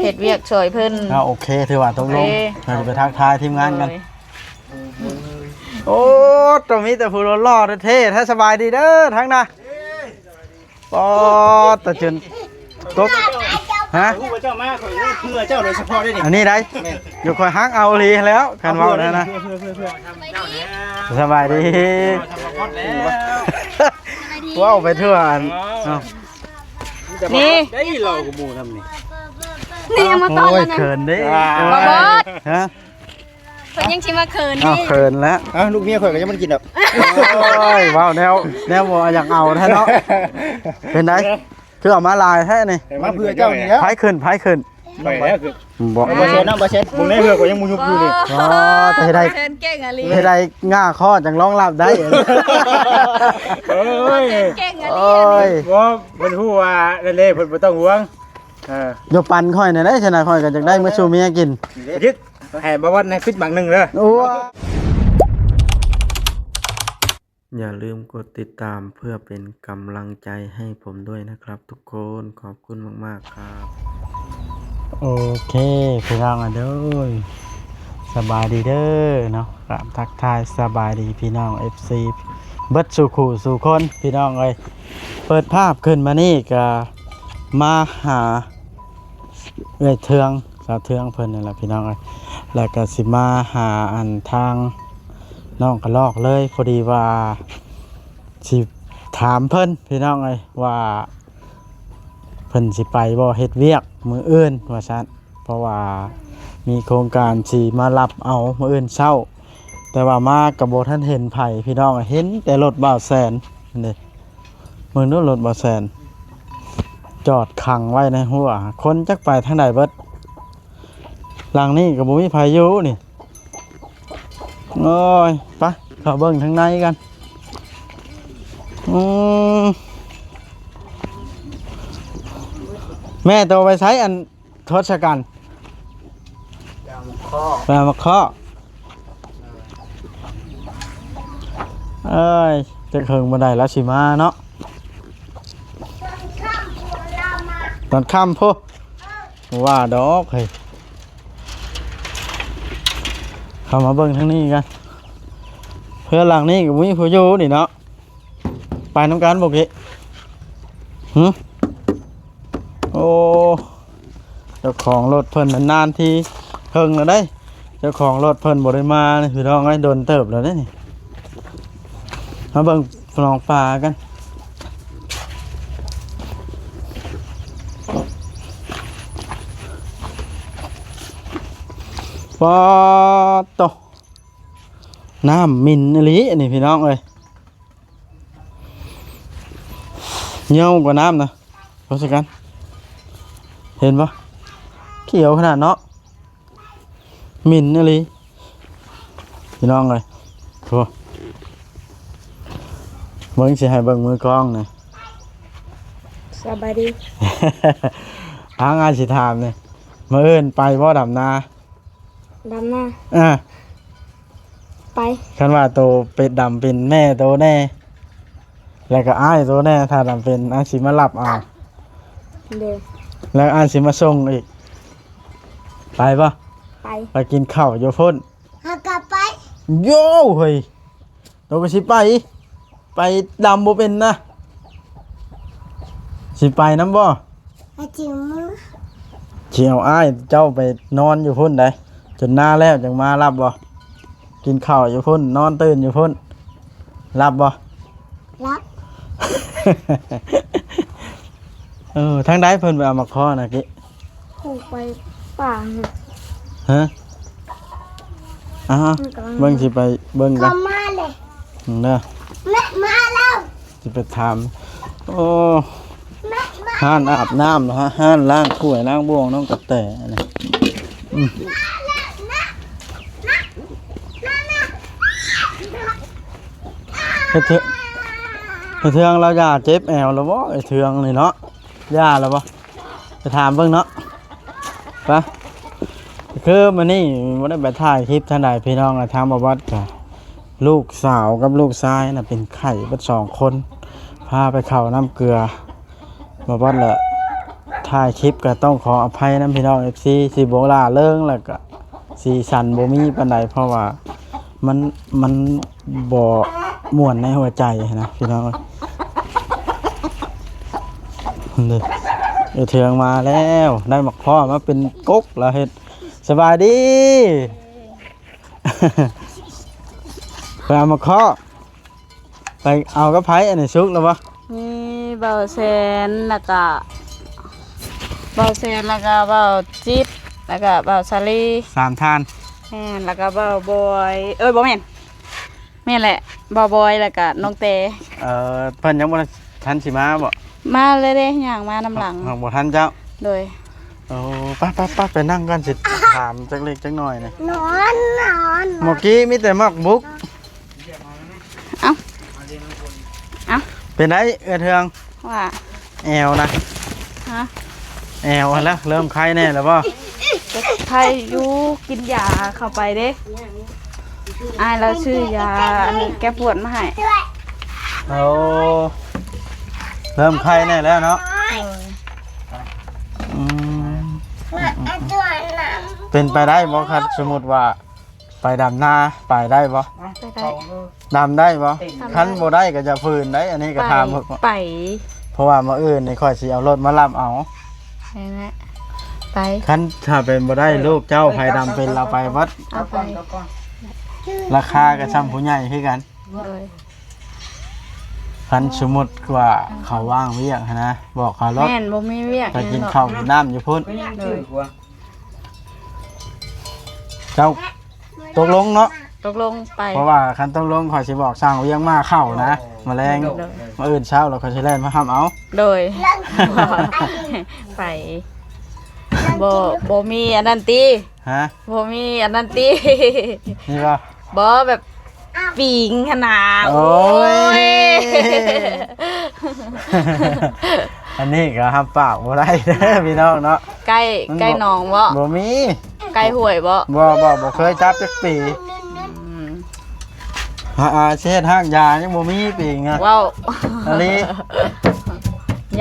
เฮ็ดเวียกช่วยเพิ่นโอเคถือว่าตกลงเราจะไปทักทายทีมงานกันโอ้ตรงนี้แต่ผู้หล่อเท่ถ้าสบายดีเด้อทั้งนะปอตะจนตกฮะเจ้ามาข่อยเพื่อเจ้าโดยเฉพาะได้นี่อันนี้ได้อยู่คอยฮักเอาลีแล้วกันว่าแล้วนะสบายดีว้าวไปทั่วนี่ได้เรากับหมู่ทำนี่นี่ยังมาตอนแล้วนะเขินดิบ่เบิดฮะเพิ่นยังสิมาเขินนี่เขินแล้วลูกเมียข่อยก็ยังมันกินดอกโอ้ยว้าวแนวบ่อยากเอาแท้เนาะเป็นไงคือเอามาลายแท้นี่มาเพื่อเจ้านี่แล้วไผขึ้นไปแล้วคือบอกบ่เช็ดน้ำบ่เช็ดบุญได้เพื่อก็ยังมุยุบอยู่นี่อ๋อแต่ได้เชิญเก่งอะลีให้ได้ง่าข้อจังร้องรับได้เอ้ยเก่งอะลีโอ้ยบ่เพิ่นฮู้ว่าเล่ๆเพิ่นบ่ต้องห่วงยกปันค่อยน่ะได้ชนะค่อยก็จักได้มื้อสู่เมียกินยึดให้บ่วัดในฟิตบังนึงเด้อโอ้อย่าลืมกดติดตามเพื่อเป็นกำลังใจให้ผมด้วยนะครับทุกคนขอบคุณมากๆครับโอเคพี่น้องเด้อสบายดีเด้อเนาะครับทักทายสบายดีพี่น้อง FC เบิดสู่คู่สู่คนพี่น้องเอ้ยเปิดภาพขึ้นมานี่ก็มาหาเทืองสาวเทืองเพิ่นนี่แหละพี่น้องเอ้ยแล้วก็สิมาหาอันทางน้องกระลอกเลยพอดีว่าสิถามเพิ่นพี่น้องเอ้ยว่าเพิ่นสิไปบ่เฮ็ดเวียกมื้ออื่นว่าซั่นเพราะว่ามีโครงการสิมารับเอามื้ออื่นเช้าแต่ว่ามาก็บ่ทันเห็นไผพี่น้องเห็นแต่รถบ่าวแสนนี่มื้อนู้นรถบ่าวแสนจอดขังไว้ในหัวคนจักไปทางใดเบิดหลังนี้ก็บ่มีไผอยู่นี่โอ้ยไปเข้าเบิ่งทางในกันแม่ตัวไปใช้อันทศกัณฐ์แปลมาข้อเอ้ยจะเคิงบันไดแล้วสิมาเนาะตอนค่ำพ่อว่าดอกเฮ้ยเข้ามาเบิ่งทางนี้กันเพื่อหลังนี้กับมีผู้อยู่นี่เนาะไปน้ำกันบอกดิโอ้เจ้าของรถเพิ่นนานทีเพิ่งแล้วได้เจ้าของรถเพิ่นบ่ได้มานี่พี่น้องไอ้โดนเติบแล้วได้นี่มาเบิ่งลองปลากันปอโตน้ำมินอลีนี่พี่น้องเอ้ยเงี้ยวกว่าน้ำนะรู้สึกกันเห็นปะเขียวขนาดเนาะมินอลีพี่น้องเลยโถ่เบิ่งสิให้เบิ่งมือกล้องนี่สบายดีทางงานสิถามนี่มื้ออื่นไปบ่ดำนาไปคันว่าโตเป็ดดำเป็นแม่โตแน่แล้วก็อ้ายโตแน่ถ้าดำเป็นอ้ายสิมารับเอาเด้อแล้วอ้ายสิมาส่งอีกไปปะไปกินข้าวอยู่พุ่นกลับไปโย่เฮ้ยโตก็สิไปดำบ่เป็นนะสิไปน้ำบ่จิ๋วมือเชียวอ้ายเจ้าไปนอนอยู่พุ่นได้จนหน้าแล้วจังมารับบ่กินข้าวอยู่พุ่นนอนตื่นอยู่พุ่นรับบ่รับทางใดเพิ่นไปเอามาข้อนะกิคงไปป่าฮะเบิ่งสิไปเบิ่งกันมาเลยเด้อแม่มาแล้วสิไปถามโอ้ห้านอาบน้ำนะฮะห้านล้างถ้วยล้างบ่วงน้องกระแตนี่เทืองเราย่าเจ็บแอวแล้วบ่ไอ้เทืองนี่เนาะย่าแล้วบ่ไปถามเบิ่งเนาะไปคือมื้อนี้บ่ได้ไปถ่ายคลิปท่านใดพี่น้องทางบ่วัดก็ลูกสาวกับลูกชายน่ะเป็นไข้เบิด2คนพาไปเข้าน้ำเกลือบ่วัดละถ ถ่ายคลิปก็ต้องขออภัยนำพี่น้อง FC สิบ่ล่าเริงแล้วก็สีสันบ่มีปานใดเพราะว่ามันบ่ม่วนในหัวใจนะพี่น้องนี่เทืองมาแล้วได้หมักพ่อมาเป็นก๊กแล้วเฮ็ดสบายดี ไปเอามาเคาะไปเอากระไผ่อันนี้ซุกแล้วบ่ มีเบาแซนแล้วก็เบาแซนแล้วก็เบาจิ๊บแล้วก็เบาซาลี 3ทาน แม่นแล้วก็เบาบอยบ่แม่นแม่นแหละเบาบอยแล้วก็น้องเต เพิ่นยังบ่ทันสิมาบ่ มาเลยเด้ย่างมานำหลัง บ่ทันเจ้า โดย โอ้ไปไปนั่งกันสิถามจักเล็กจักน้อยนี่ นอนนอน เมื่อกี้มีแต่หมักบุก เอ้า เป็นไดเทือง ว่า แอวนะ ฮะ แอวแล้วเริ่มไข้แน่แล้วบ่ จะไทยอยู่กินยาเข้าไปเด้อ้ายเราซื้อยาอันแก้ปวดมาให้ โอ้เริ่มไข้แน่แล้วเนาะ โดย อืม มาตัวน้ เป็นไปได้บ่ครับสมมุติว่าไปดำนาไปได้บ่ ไปได้ ดำได้บ่คันบ่ได้ก็จะพื้นได้อันนี้ก็ถามเพิ่นว่า ไป เพราะว่ามื้ออื่นนี่ค่อยสิเอารถมารับเอา ไปนะไป คันถ้าเป็นบ่ได้ลูกเจ้าไผดำเป็นเราไปวัด เอาไป ราคาก็ซ้ำผู้ใหญ่คือกัน โดย คันสมมุติว่าเขาว่างเวียกหั้นนะบอกเขารถ แม่นบ่มีเวียก ไปกินข้าวกินน้ำอยู่พุ่น โดย เจ้าตกลงเนาะ ตกลงไป เพราะว่าคันตกลงข่อยสิบอกสร้างเวียงมาเข้านะแมลงมื้ออื่นเช้าเราค่อยสิแล่นมาห้ามเอา โดย ไปบ่มีอันนั้นติ ฮะ บ่มีอันนั้นติ นี่ป่ะ บ่แบบปิงขนาด โอ้ย อันนี้ก็ห้ามปากบ่ได้เด้อพี่น้องเนาะ ใกล้หนองบ่ บ่มี ใกล้ห้วยบ่ บ่เคยจับจักปี อืม เช็ดหากยายังบ่มีปีงอ่ะ ว้าว อันนี้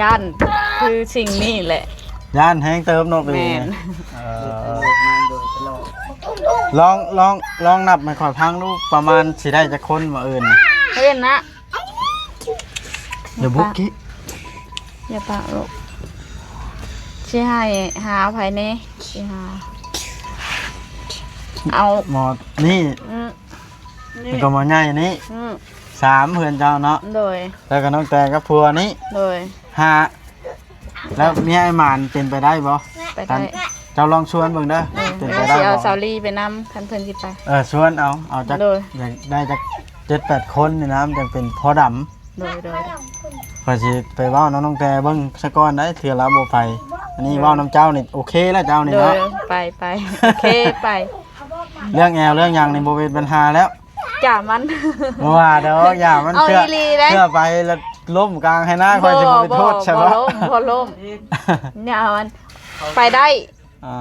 ย่านคือสิ่งนี้แหละ ย่านแห้งเติมเนาะปี แม่น ลองนับให้ข่อยพังดูประมาณสิได้จักคนมื้ออื่นน่ะ เฮ้ยนะ เดี๋ยวบุกกี้ อย่าปากลูกสิให้หาภายในสิหาเอา หมอนี่ อืม มันก็หมอใหญ่นี่ อืม 3เพื่อนเจ้าเนาะ โดย แล้วก็น้องแต่กับพัวนี่ โดย 5แล้วเมียไอ้หมานเป็นไปได้บ่ ไปได้ เจ้าลองชวนเบิ่งเด้อ เออ เป็นไป แล้ว ได้ สิเอา บ่ สาลีไปนำคันเพิ่นสิไป ชวนเอาจัก โดย อยากได้จัก7-8 คนนี่นะมันจังเป็นพ่อดำ โดย ก็สิไปเว้าน้องแต่เบิ่งซะก่อนได้เทื่อละบ่ไปอันนี้เว้าน้ำเจ้านี่โอเคแล้วเจ้านี่ โดย เนาะ ไปโอเคไป เรื่องแอวเรื่องหยังนี่บ่เป็นปัญหาแล้ว จ่ามัน บ่ว่าดอกอย่ามัน เอา เชื่อ อีหลีเด้ เชื่อไปแล้วล้มกลางให้หน้าคอยสิบ่ไปโทษใช่ปะ บ่ล้มเนี่ยมันไปได้ อ่า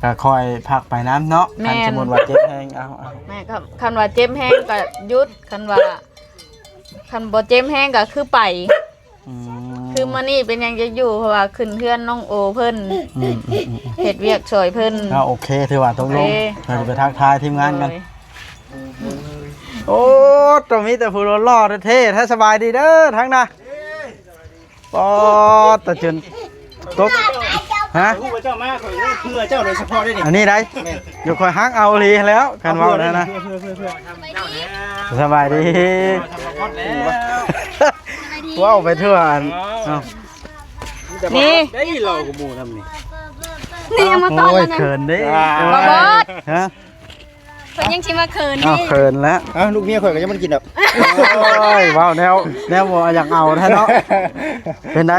ก็คอยพักไปน้ำเนาะ แม่ คัน น สมมุติว่าเจ็บแฮงเอา แม่ครับคันว่าเจ็บแห้งก็หยุดคันว่าคันบ่เจ็บแห้งก็คือไป อืม คือมื้อนี้เป็นหยังจะอยู่เพราะว่าขึ้นเพื่อนน้องโอเพิ่น อืม เฮ็ดเวียกช่วยเพิ่น เอาโอเคถือว่าตกลง โอเค เราจะไปทักทายทีมงานกัน โดย โอ้ตรงนี้แต่ผู้หล่อๆเท่ๆถ้าสบายดีเด้อทั้งน่ะปอตะจนตกฮะ ผู้ว่าเจ้ามาข่อยเพื่อเจ้าโดยเฉพาะได้นี่ อันนี้ได้อยู่คอยฮักเอาลีแล้วกันเว่าแล้วนะ เพื่อ สบายดี ว้าวไปทั่วอันเอ้า นี่ ได้เรากับหมู่นำนี่ นี่เอามาตอน โอ้ย นั้น เขินดิ บ่เบิด ฮะ เพิ่นยังสิมาคืน อ้าว นี่ เขินแล้ว อ้าวลูกเมียข่อยก็ยังบ่ได้กินดอก โอ้ยว้าวแนวบ่อยากเอาแท้เนาะเป็นไง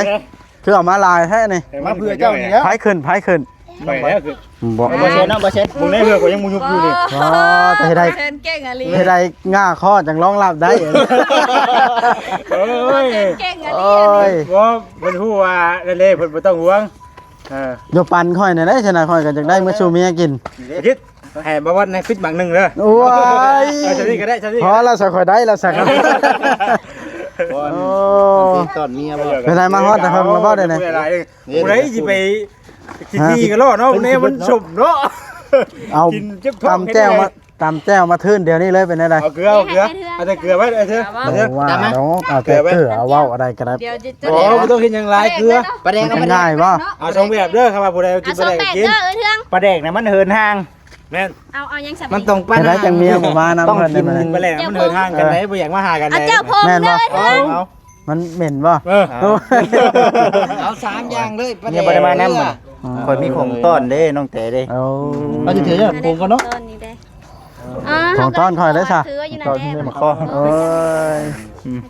คือเอามาลายแท้นี่ มาเพื่อเจ้านี่แล้ว ไผขึ้น ไปแล้วคือ บ่ บ่เช็ดน้ำบ่เช็ดบุงได้เพื่อข่อยยังบ่ยุบอยู่นี่ อ๋อแต่ให้ได้ เพิ่นเก่งอะลี ให้ได้ง่าข้อจังรองรับได้ โอ้ย เก่งอะ โอ้ ลี ย บ่เพิ่นฮู้ว่าเล่ๆเพิ่นบ่ต้องห่วงโยปันค่อยน่ะได้ชนะค่อยก็จักได้มื้อสู่เมียกิน ยึดให้บ่วันให้ฟิตบังนึงเด้อ โอ้ย จะนี่ก็ได้จะนี่ พอแล้วสักค่อยได้แล้วสักครับ โอ้ ตอนเมียบ่ เป็นไรมาฮอดแต่เพิ่นมาบ่ได้ไหน ผู้ใดสิไปขี้กันเนาะเนาะเนี่ยมันสุ่มเนาะ เอา กินเจ็บท้อง ตำแจ้วมาทื่นเดี๋ยวนี้เลยเป็นได เอาเกลือเอาแต่เกลือไว้ไอ้เธอ ว่าเนาะเอาแต่เกลือเอาเว้าอะไรก็ได้ เดี๋ยวจะ โอ้ไม่ต้องกินอย่างไรเกลือ ปลาแดง มันง่ายบ่ เอาสองแบบเด้อครับว่าผู้ใดกินปลาแดกกิน เทือง ปลาแดกเนี่ยมันเหินห่างแม่น เอายังสับ มันตรงไป ไปได้จังเมียบ่มานำ ต้อง เพิ่น กิน ได้ ปลาแดกมันเหินห่างกันไหนบ่อยากมาหากันไหน เจ้าพง แม่นบ่ เอา มันเหม็นบ่ เอา3อย่างเลยปลาแด เนี่ย ง บ่ได้มานำมันคนมีของต้อนเด้น้องแต่เด้ เอา เอาจะถือเนี่ยผมก็เนาะ ของต้อนคอยได้ซะ ถืออยู่นั่ ต้อน นแห ที่ ละ มาข้อ โอ้ย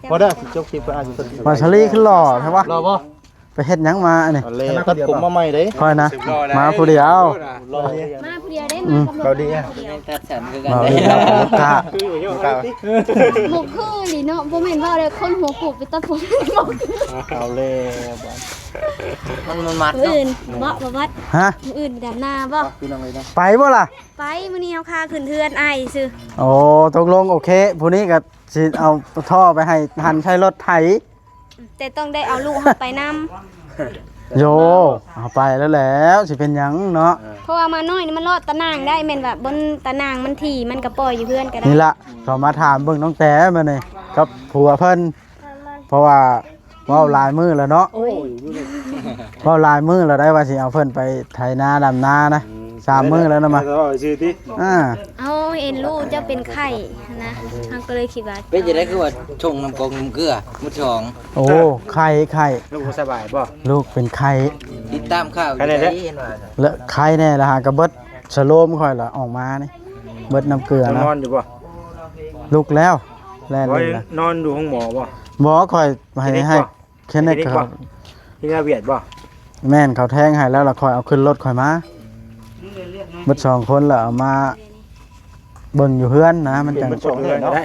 พอได้จกคลิปก็อาจจะ มาชลีขึ้นหล่อใช่ปะ รอบ่ ไปเฮ็ดหยังมาอันนี้ เลยตัดผมมาใหม่เด้ คอยนะ มาผู้เดียว รอ มาผู้เดียวได้มากับ เราดี ตัดสันคือกัน มา ได้ ผู้เดียวกับลูกค้า หมกคือหลีเนาะบ่แม่นว่าเลยคนหัวปลูกไปตัดผม เอาเลย มันมัด ผู้อื่นบ่วัด ฮะ ผู้อื่นดำนาบ่ ไปบ่ล่ะ ไปมื้อนี้เฮาคาขึ้นเทือนอ้ายซื่อ โอ้ตกลงโอเคผู้นี้ก็สิเอาท่อไปให้หันใช้รถไถ แต่ต้องได้เอาลูกเฮาไปนำ โยเอาไปแล้วแหล้วสิเป็นหยังเนาะ เพราะว่ามาน้อยนี่มันรอดตะนางได้แม่นว่าบนตะนางมันถี่มันก็ปล่อยอยู่เพื่อนก็ได้ นี่ล่ะก็มาถามเบิ่งน้องแต่มานี่กับผัวเพิ่นเพราะว่าเว้าหลายมื้อแล้วเนาะเว้าหลายมื้อแล้วได้ว่าสิเอาเพิ่นไปไถนาดำนานะ3มื้อแล้วนะมา ชื่อที่ เอาเอ็นลูกจะเป็นไข่นะเฮาก็เลยคิดว่า เป็นจะได้คือว่าชงน้ำกงน้ำเกลือมุดสอง โอ้ไข่ ลูกสบายป่ะ ลูกเป็นไข่ ติดตามข่าว ใครได้ เห็นว่า แล้วไข่แน่ละหากระเบิดสโลมค่อยละออกมานี่เบิดน้ำเกลือนะ นอนอยู่ป่ะ ลูกแล้วแล่นเลยนะ นอนอยู่ห้องหมอป่ะ หมอค่อยให้แค่นี้ครับ ที่น่าเบียดป่ะ แม่นเขาแทงให้แล้วเราค่อยเอาขึ้นรถค่อยมาเบิด2คนแล้วเอามาเบิ่งอยู่เฮือนนะมันจัง เป็น2เลยได้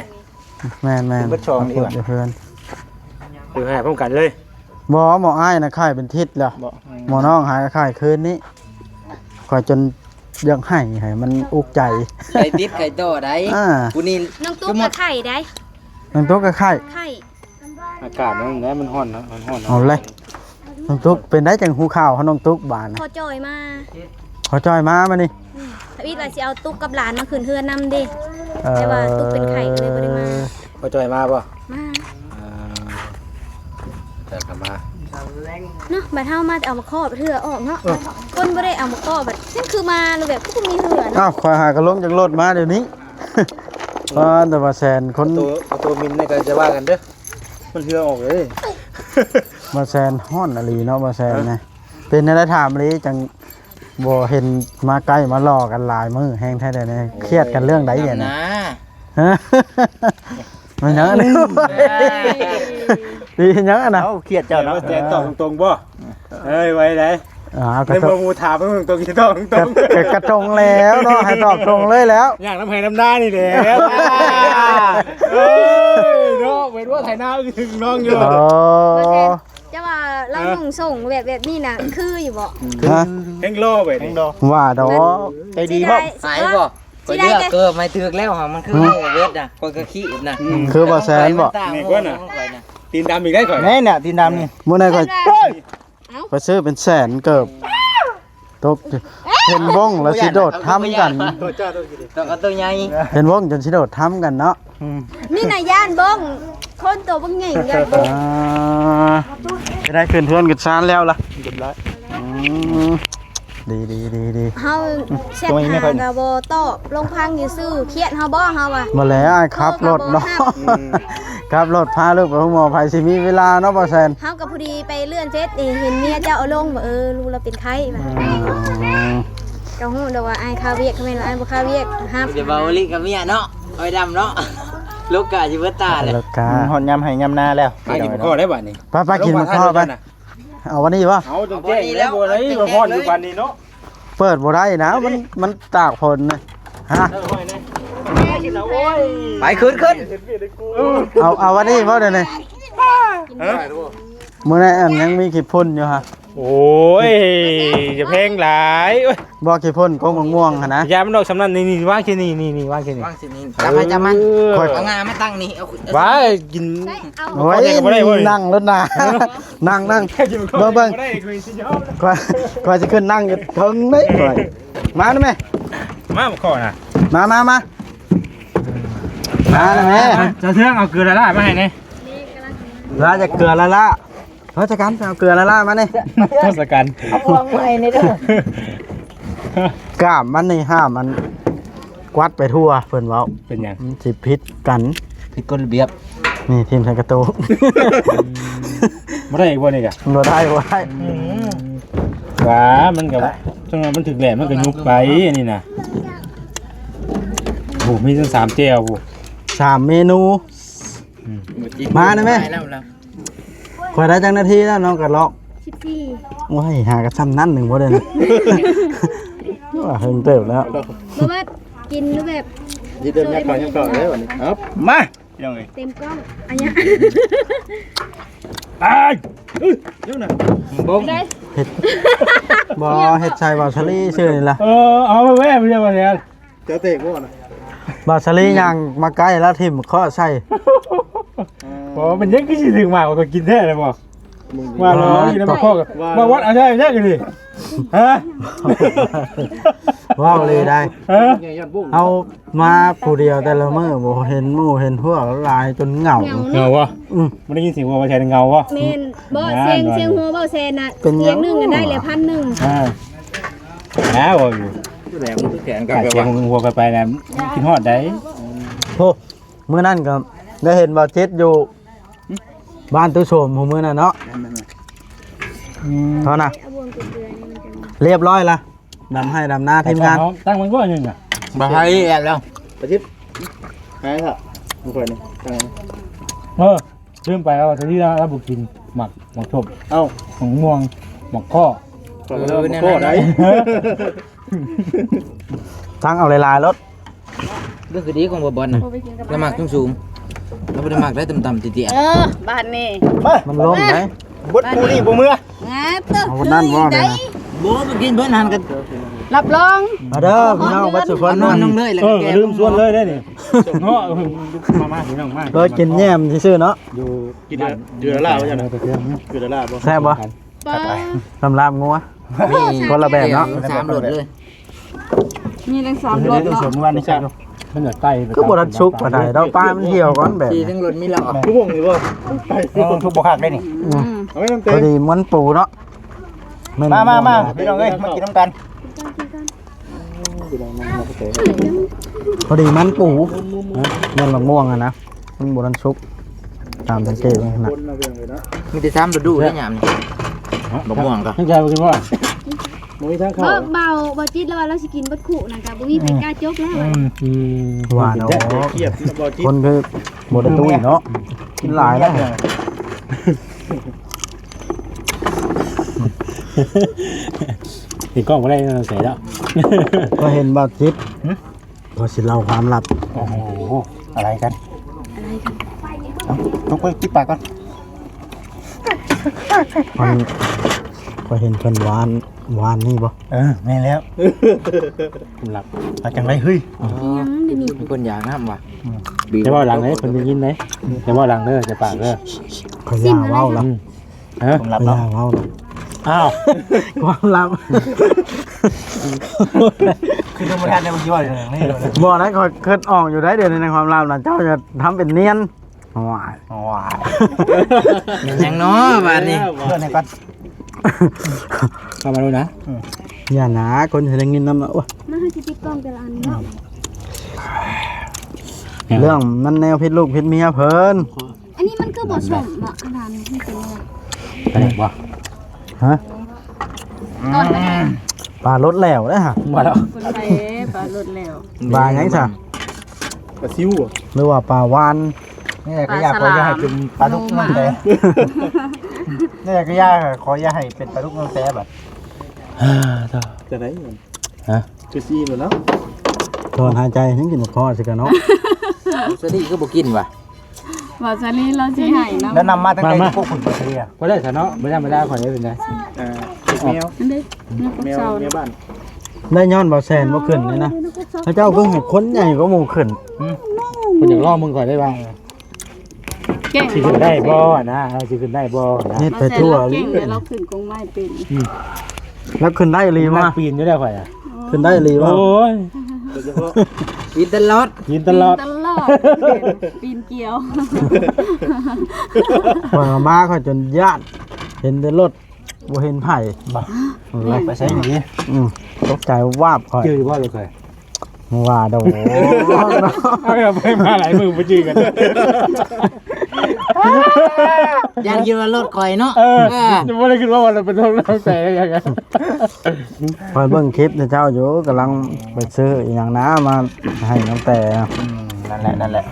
แม่น เบิดสอง เอา ดีกว่า อยู่เฮือน คือให้พร้อมกันเลย หมออ้ายนะไข้เป็นทิศแล้วหมอน้องหายก็ไข้คืนนี้ค่อยจนยังให้มันอุกใจ ไก่ติดไก่โตได้ อ่า ผู้นี้ น้องตุ๊กก็ไข่ได้ น้องตุ๊กก็ไข้ ไข่ อากาศมันร้อนนะมันร้อน เอาเลยน้องตุ๊กเป็นได้จังหูข่าวเขาน้องตุ๊กบานนะ พอจอยมา ขอจอยมามานี่ ถ้าอีว่าสิเอาตุ๊กกับหลานมาขึ้นเทือนนำเด้ แต่ว่าตุ๊กเป็นไข่ก็เลยบ่ได้มา พอจอยมาป่ะ มา แต่กลับมา เนาะบัดเฮามาเอามาครอบเทือออกเนาะคนบ่ได้เอามาครอบบัดนั่นคือมาแบบก็มีเหือเนาะ อ้าวคอยหากระลงจากรถมาเดี๋ยวนี้ แต่ว่าแสนคน ตัวมินนี่ก็จะว่ากันเด้อมันเหือออกเลย มาแสนฮ้อนอหลีเนาะมาแสนนะเป็นอะไรถามเลยจังบ่เห็นมาใกล้มาหลอกกันหลายมือแห้งแท้ๆเนี่ยเครียดกันเรื่องใดเนี่ย นะ ฮะมันยังอันนี้ดียังอันน่ะ เอ้าเครียดเจ้าเนาะแต่ตอบตรงๆบ่เอ้ยไว้ไหน กระ ใน ท บ่ ง มูถามมึงตรงๆตรงตรง กระทงแล้วเนาะให้ตอบตรงเลยแล้ว อย่างน้ำแหงน้ำหน้านี่แหละเอ้ยเนาะเว้นว่าไถนาถึงน้องอยู่ โอ้ บ่แซ่จะว่าเรานุ่งส่งแบบนี้น่ะคืออยู่บ่ ฮะ แห้งโล่เว้ยแห้งโล่ ว่าดอก ใจดีบ่ หายบ่ก็เลือกเกิดไม่ถึกแล้วหามันคือเวทน่ะคนก็ขี้น่ะ คือบ่แสนบ่ ตีนดำอีกได้ข่อย แน่น่ะตีนดำนี่มื้อนั้นก็ซื้อเป็นแสนเกือบตกเห็นวงแล้วสิโดดทำกัน ต้องเอาตัวใหญ่ เห็นวงจนสิโดดทำกันเนาะ นี่น่ะย่านบ้องคนโตบ่ใหญ่ย่านบ้อง จะได้ขึ้นเพื่อนกันซานแล้วล่ะดี เฮาแชทหาก็บ่ตอบลงพังอยู่ซื่อเครียดเฮาบ่เฮาว่ะ มาแล้วครับรถเนาะครับรถพาลูกไปห้องหมอไผสิมีเวลาเนาะบ่แซน เฮาก็พอดีไปเลื่อนเฟซนี่เห็นเมียเจ้าเอาลงว่าลูกเราเป็นไข้ว่ะก็ฮู้ดอกว่าอายคาเวียกเขาแม่นว่าอายบ่คาเวียกฮับ เดี๋ยวเบาลิกับเมียเนาะเอาไว้ดำเนาะลูกกะสิเบิดตาเลย แล้วกา หอนยำให้ยำนาแล้วไปกินข้อได้บ่นี่ ไปกินข้าวไปเอาวันนี้วะ เอาจงแจ้งแล้วบ่ได้บ่พออยู่บัดนี้เนาะ เปิดบ่ได้นะมันตากฝนนะฮะ ไปขึ้น เอาวันนี้บ่เดี๋ยวนี้มื้อนี้อันยังมีขี้พุ่นอยู่ฮะ โอ้ยจะเพลงหลายโอ้ย บอกขี้พ่นกงม่วงหั่นนะ ยามันดอกสำนันนี่ว่างแค่นี้นี่ว่างแค่นี้ ว่างสินี่จับไปจับมัน ค่อย เอางามาตั้งนี่เอา ว้ากิน ได้เอา โอ้ย เข้าใจก็บ่ได้เว้ย นั่งรถนานั่งเบิ่งก่อนจะขึ้นนั่งอยู่ถึงได้ก่อนมาได้ไหม มาขอนะ มาได้ไหม จะเทื่องเอาเกลือละลายมาให้เนี่ย เราจะเกลือละละเราจะกันเอาเกลือละละมาเนี่ย ทศกัณฐ์ เอาพวงไว้นี่เด้อก ล้ามมันนี่ห้ามมันกวัดไปทั่วเพิ่นเว้า เป็นยัง มันสิพิษกัน ผิดกฎระเบียบ นี่ทีมไทยกระโตก ไม่ได้อีกบ่นี่กะ บ่ได้บ่ได้ ว้ามันกับจังหวะมันถึกแหลมมันก็ยุบไปอันนี้นะโอ้มีทั้ง3แก้วโอ้ 3 เมนู มาได้ไหม ขอยได้จังนาทีแล้วน้องกระลอก 14 โอ้ยหากระซ้ำนั่นหนึ่งบ่ได้นะ ว่าเฮิงเติบแล้ว บ่ว่ากินหรือแบบ ยเดิมยักก่อนเลยวันนี้ครับมายังไง เต็มกล้องอันเนี้ย ตายยังน่ะบ่ง ได้ เฮ็ดบ่เฮ็ดใส่บ่าวชะลีชื่อนี่ล่ะ เอาไปแว่ไปเรียกว่าเนี่ย บ่าวชะลีย่างมาใกล้แล้วทิ่มเคาะใส่ บ่มันยังคือสิถึงมากกว่ากินแท้เลยบ่ว่าเราอีน้ำข้อกับมาวัดเอาใช่กันดิฮะ ว้าวเลยได้ ฮะ เอามาผู้เดียวแต่ละมื้อบ่เห็นหมู่เห็นพวกหลายจนเหงา เงาวะ อือ มันได้ยินเสียงวัวมาใช้เงาวะ แม่นบ่เสียงหัวเบาแซนน่ะ เป็นหยัง เสียงหนึงก็ได้แหละ1,000 แล้วอยู่แขนกับเสียงวัวไปนะกินฮอดได้ โอ้มื้อนั้นก็ได้เห็นบ่าวเจ็ดอยู่บ้านตู้โสมของมื้อนั้นเนาะเท่าน่ะ เอาบวงเกลือนี่มันจะ เรียบร้อยละดำให้ดำหน้าทีมงาน ตั้งมันก็ยังไง บ่ให้แอบแล้ว ลืมไปแล้วที่เราบุกินหมักชบหมักม่วงหมักข้อ เนี่ยได้ ทั้งเอาหลายๆรถ ก็คือดีของบ่บอลน่ะแล้วมักสูงๆแล้วบ่ได้มักได้ต่ำๆเตี้ย บ้านนี่ มันล้มไหม บดปูนี่ปูเมื่อ งาตึก เอาคนนั่นว่าเลยนะ ๆบ่ไปกินเบิ่นหันกัน รับรอง มาเด้อพี่น้องบัดสุขคน นอนน้องเลยแล้วก็แก ลืมส่วนเลยได้นี่เนาะมาพี่น้องมา เบิดกินแย้มซื่อๆเนาะ อยู่กินเดือดลาบใช่ไหมเดือดลาบ แซ่บบ่ ป้า สำหรับงัว คนละแบบเนาะ 3รสเลย มีทั้ง3รสเนาะ สมวันนี้ใช่มันเหนือไก่ คือบ่ทันสุกปานใดดอกปลามันเหี่ยวก่อนแบบ สีทั้งรสมีเหล้า ทุกวงนี่ว่าทุกบกหักได้นี่ไม่ต้อง พ เต้ อดีมันปูเนาะแน มาพี่น้องเอ้ยมากินน้ำกัน พอดีมันปูมันมะม่วงอะนะมันบ่ทันสุกตามสังเกตนะ มีแต่3รสดูได้หยังนี่บ่ม่วงก็ ทั้งใจไปกินว่ามีทั้งข้าว เบาบ่จิตแล้วว่าเราสิกินบัดขู่นั่นก็บ่มีไผกล้าจกแล้ว หวานเนาะ เกียบบ่จิ คนคือบ่ได้ตุ้ยเนาะกินหลายแล้ว ติดกล้องมาได้เสียแล้ว ก็เห็นบ่จิตก็สิเล่าความลับ โอ้โหอะไรกันต้องไปกินปากก่อน มันก็เห็นเพิ่นหวานนี่บ่ แม่แล้วคุณหลับอาจังไรเฮ้ย ยังเดี๋ยวนี้ มีคนอยากน้ำว่ะ จะว่าหลังไหนคนจะยินไหนจะว่าหลังเด้อจะปากเด้อ ขอยาเว้าแล้ว ผมหลับ ขอยา เนาะ เว้าแล้ว อ้าว ความลับ คือต้องมาทานในบางทีว่าอย่างนี้เลย บ่ได้ขอยเคิดออกอยู่ได้เดี๋ยวในความลับน่ะเจ้าจะทำเป็นเนียนว้าย ว้า เป็นหยังเนาะบาดนี้ เพื่อนไหนกันเข้ามาดูนะ อย่าหนาคนสิได้ยินนำน่ะโอ้ย มาให้สิปิดกล้องแต่ละอันเนาะ เรื่องมันแนวพิษลูกพิษเมียเพิ่น อันนี้มันคือบ่สมเนาะอาหารที่เป็นอะไร ไปไหนบ่ ฮะ ก่อนนะ ปลารถแล้วเด้อฮะ มาแล้ว คนไปปลาลดแล้ว ปลาหยังซะ ปลาซิว หรือว่าปลาวาน นี่ก็อยากขออย่าให้เป็นปลาลูกน้องแต่นี่ก็อยากขออย่าให้เป็นปลาลูกน้องแต่แบบจะได้ฮะจะซีมันเนาะ ถอนหายใจยังกินบ่พอสิกันเนาะ สวัสดีก็บ่กินว่ะ ว่าซะนี่เราสิให้นำ แล้วนำมาตั้งแต่พวกคุณไปเรียก็ได้ซะเนาะไม่ได้ขอได้เป็นไง แมว นั่นเด้นี่ก็ แมว เศร้า แมวบ้าน ได้ย้อนบ่แซนบ่ขึ้นเลยนะพระเจ้าเพิ่งเห็นคนใหญ่ก็หมู่ขึ้น คุณอยากล่อมึงก่อนได้บ้าง เก่ง สิขึ้นได้บ่นะสิขึ้นได้บ่นะ เฮ็ดไปทั่ว เก่งแต่เราขึ้นกงไม้เป็น แล้วขึ้นได้ลี นั มาก ปีนอยู่ได้ข่อยอ่ะ ขึ้นได้ลีมา โอ้ย ปีนตลอด ยินตลอด ตลอดปีนเกี่ยว ข่อยมาข่อยจนญาติเห็นแต่รถบ่เห็นไผบ่ไปใช้หนีตกใจวาบข่อย จื้อบ่เลยข่อย ว่าโด เอาไปมาหลายมือบ่จื้อกัน ยานคิดว่ารถคอยเนาะ จะบ่ได้คิดว่าเราเป็นน้องแต่ยังไง ข่อยเบิ่งคลิปเจ้าอยู่กำลังไปซื้ออีหยังนะมาให้น้องแต่ นั่นแหละ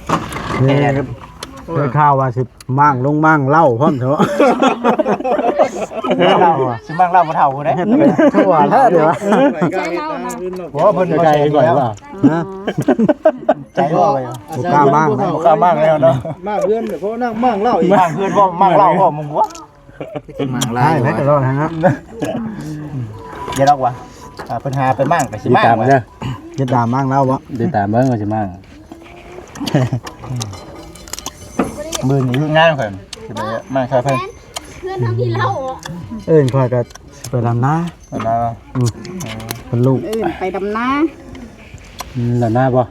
ได้ข่าวว่าสิมั่งลงมั่งเล่าพร้อมเถอะ เล่าอ่ะสิมั่งเล่าบ่เท่ากูได้ ทั่วแล้วเดี๋ยว ใช่เรานะ บ่เพิ่นใจก่อนว่า นะ ใจบ่ไป บ่กล้ามั่งนะ บ่กล้ามั่งแล้วเนาะมั่งเพื่อนเพราะนั่งมั่งเล่าอีกมั่งเพื่อนบ่มั่งเล่าพ่อมึงวะ หมางลา ใช่ ย ไหมก็รอดฮะ อย่าดอกว่ะปัญหาไปมั่งไปสิมั่งว่ะ จะด่ามั่งเล่าบ่ ติดตามเบิ่งว่าสิมั่งมื้อนี้งานข่อยสิไปมั่งใช่เพิ่น เพื่อนทำกินเหล้าอ่ะ เอิ้นข่อยก็ไปดำนา นะ เป็นลูก อื่นไปดำน้ แล้วหน้าบ่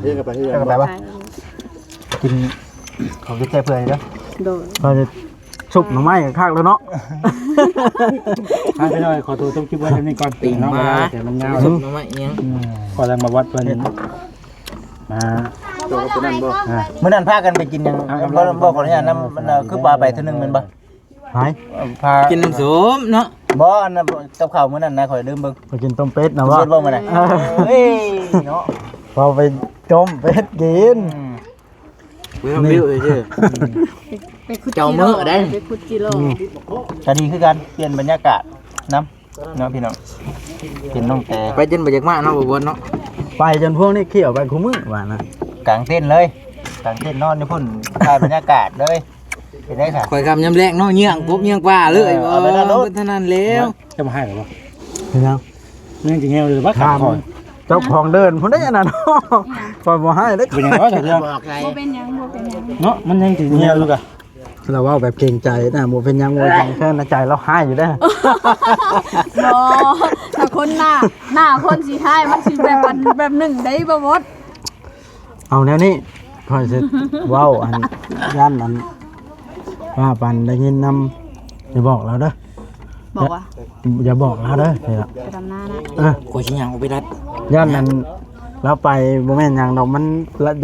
เที่ยวกันไปเที่ยวกันไปบ่กินของกินแซ่เพื่อนเด้อ โดย ข่อยจะชุบหน่อไม้กับข้างแล้วเนาะ ไปหน่อยขอตัวต้องคิดไว้ทำนี่ก่อน ปีน เนาะ มา แต่มันยาว สุดมาไม่ยัง ขอแรงมาวัดเพิ่นมา ตัวก็นั่นบ่ มื้อนั้นพากันไปกินยังบ่ขออนุญาตนำมันคือปลาไปเทื่อนึงแม่นบ่ หาย พา กินน้ำส้มเนาะ บ่อันนั้นกับข้าวมื้อนั้นนะข่อยลืมเบิ่ง ไปกินต้มเป็ดนะ บ่ ว่า เฮ็ดบ่มื้อนั้นเฮ้ยเนาะ พอไปต้มเป็ดกิน เบิ่งวิวเด้อ ไปขุด เจ้ามื้อได้ ไปขุดจิโร่ ก็ดีคือกันเปลี่ยนบรรยากาศน้ำพี่น้องเป็นน้องแต่ ไปจนบ่อยากมาเนาะบ่บ่เนาะ ไปจนพวกนี้เขี่ยวไปคุ้มือว่านะ กลางเต้นเลยกลางเต้นนอนในพุ่นถ่ายบรรยากาศเลยเป็นได้ค่ะ ข่อยคำยำแรกเนาะเงี้ยงปุ๊บเงี้ยงป่าเลยเท่านั้นแล้ว จะมาให้หรือเปล่า พี่น้อง เรื่องจริงเงี้ยหรือว่าขาดคอย เจ้าของเดินพุ่นได้ยังไงเนาะปล่อยบ่ให้เด้ เป็นยังไงจากเรื่อง บอกใคร บ่เป็นหยังบ่เป็นหยัง เนาะมันยังจริงเงี้ยลูกอะ เราว่าแบบเกรงใจนะบ่เป็นหยังบ่เป็นหยังแค่ในใจเราให้อยู่เด้อ บ่ถ้าคนหน้าคนสิให้มันสิแบบหนึ่งได้บ่หมด เอาแนวนี้ค่อยสิเว้าอันย่านอันว่าปันได้ยินนำอย่าบอกเราเด้อ บอกว่า อย่าบอกเราเด้อนี่ล่ะ ไปดำน้านะ กูสิยังไปรัด ย่านนั้นเราไปบ่แม่นหยังดอกมัน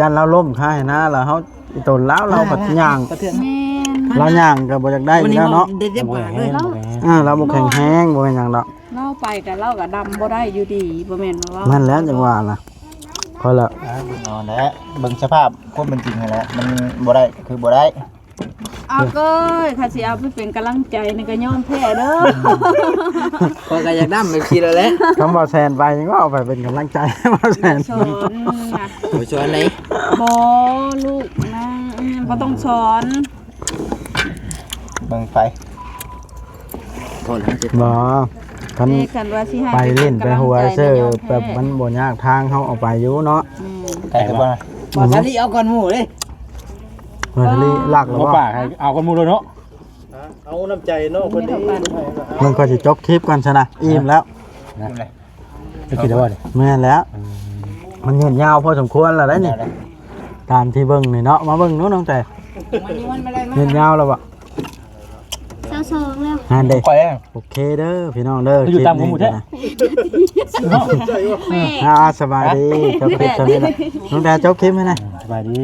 ย่านเราล้มค่ายนะแล้วเฮาอีตนแล้วเราก็ย่าง แม่น เราย่างก็บ่อยากได้อยู่แล้วเนาะ เด็ดๆป่าเลย เราบ่แข็งแฮงบ่แม่นหยังดอก เล่าไปกับเล่ากับดำบ่ได้อยู่ดีบ่แม่นว่า นั่นแหละจังว่าล่ะพอละ นอนแล้วเบิ่งสภาพความเป็นจริงแล้วมันบ่ได้คือบ่ได้ เอาก็ถ้าสิเอาไปเป็นกำลังใจนี่ก็ยอมแพ้เด้อ ข่อยก็อยากดำแบบสิแล้วแหละ คำว่าแซนไปก็เอาไปเป็นกำลังใจให้บ่แซน สอนนะ บ่ชวนไหน บ่ลูกนะบ่ต้องสอน เบิ่งไฟ พอแล้วจะ บ่คัน นี่คันว่าสิให้ ไปเล่นไปหัวเสื้อ ป็นกำลังใจ แบบมันบ่ยากทางเฮาเอาไปอยู่เนาะ ไก่ตัวบ่ บ่ซะลิเอาก่อนหมู่เด้ เฮ้ยลีลักแล้ว บ่ บ่ ป่าเอาคนมูเลยเนาะเอาน้ำใจเนาะคนนี้ มันก็สิจบคลิปกันซะนะอิ่มแล้ว จะกินแล้วบ่เนี่ย แม่นแล้ว มันยืนยาวพอสมควรแล้วได้นี่ตามที่เบิ่งนี่เนาะมาเบิ่งนู้นน้องแต่ยืนยาวแล้วบ่ 22แล้ว งานเด้ ข่อย โอเคเด้อพี่น้องเด้อ อยู่ตามผมหมดแท้ สบายดีจบคลิปตอนนี้แหละน้องแต่จบคลิปให้หน่อย สบายดี